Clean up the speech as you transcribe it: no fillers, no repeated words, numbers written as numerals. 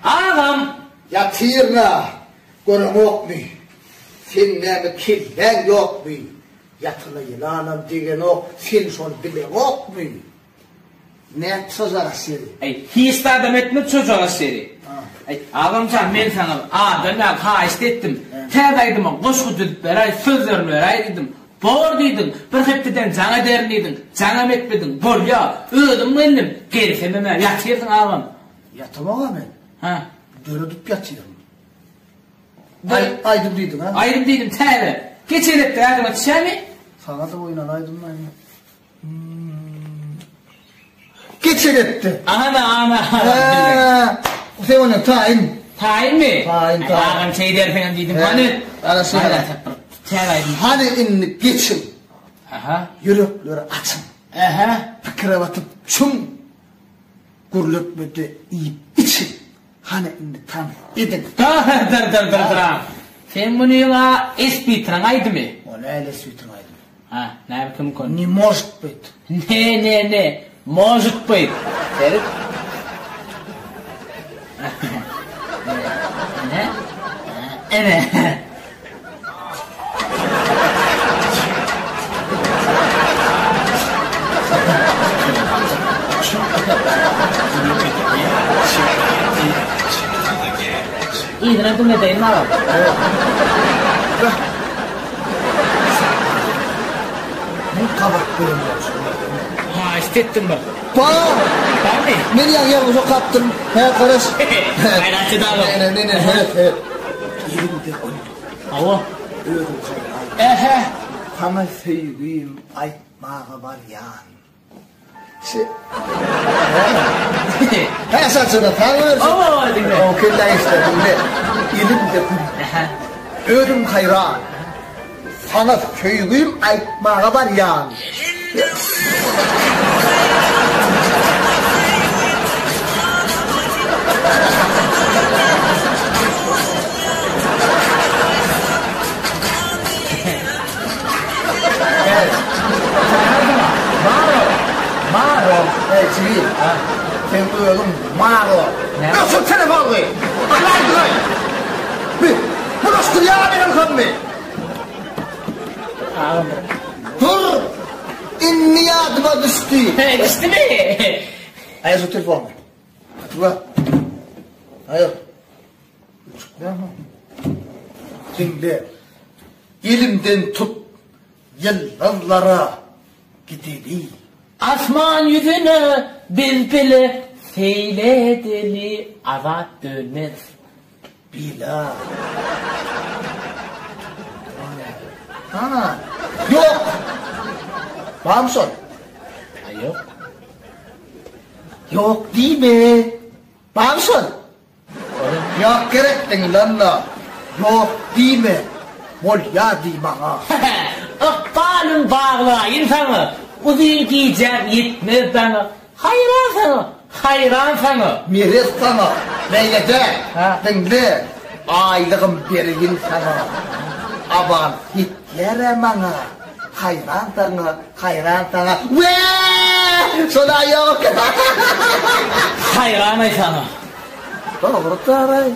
Ağam. Yatırna. Görüm yok mu? Seninle kirlen yok mu? Yatılı yılanım diyen o, sen son bilen yok mu? Ne çocuğa seri? Hiç adam etme çocuğa seri. Ağamcan ben sana dönem ha istettim. Tədaydım, qoşqu düdüp veray, sözlerini veray dedim. Bor deydin, bir heptiden cana derneydin, cana metmedin, bol ya, ödüm bendim, gerifememe, yatırdın ağam. Yatamağa ben. Ha. Dönüdüp yatıyorum. Aydın deydin ha? Aydın dedim, təbi. Geçen hep de adıma düşer mi? Sana da oynan aydınlar mı? Geçen etti. Ana. Sen onun tayin. Tayin mi? Tayin. Ağam şey der falan dedim, hani? Ana söyle. Təbi. Hani inni geçin. Aha. Yürekleri açın. Aha. Kravatı çum. Gürlükmedi yiyip için. Hani inni tam edin. Dur. Sen bunu yola espitran aydı mı? O ne öyle sütün aydın? Ha, ne bakım konu? Ni может быть. Ne. Может быть. Ferit. Ne? İyi, ne bunu deyim ağam? Ne kabak görünüyorsun? Ha, istettim bak. Bana! Ben mi? Beni yan uzak kaptın. He karış. Hayratçı dağılım. Ne. Evet. Yerimde onu. Ava. Öğüm hayran. Ehe. Sana sevdiğim aytmağı var yan. He saçını tanırsın. Ava var dinle. O kella istedim de. Yerimde onu. Öğüm hayran. Sana sevdiğim aytmağı var yan. Maro. Civil. Sen duyalım. Maro. Nasıl telefon koy? Allah'ın koy. Bu nasıl ya benim kanımı? Dur. İnni yadıma düştü. Düştü mü? Hayır şu telefonu. Dur. Hayır. Dinle. Elimden tut. Yıllara gidelim. Asman yüzünü biz bile seyredeli azat dönmez. Bila. Ha. Yok. Bağımsın. Yok. Yok değil mi? Bağımsın. Yok gerektin lan la. Yok değil mi? Mol ya değil bana. Akbalın bağla insanı. Uzun giyeceğim yetmez bana. Hayran sana. Miris sana. Neylede? Ha. Dinle. Aylığım bergin sana. Aban hitlere bana. Hayran sana. Ve sana yok. Hayran sana. Doğru taray.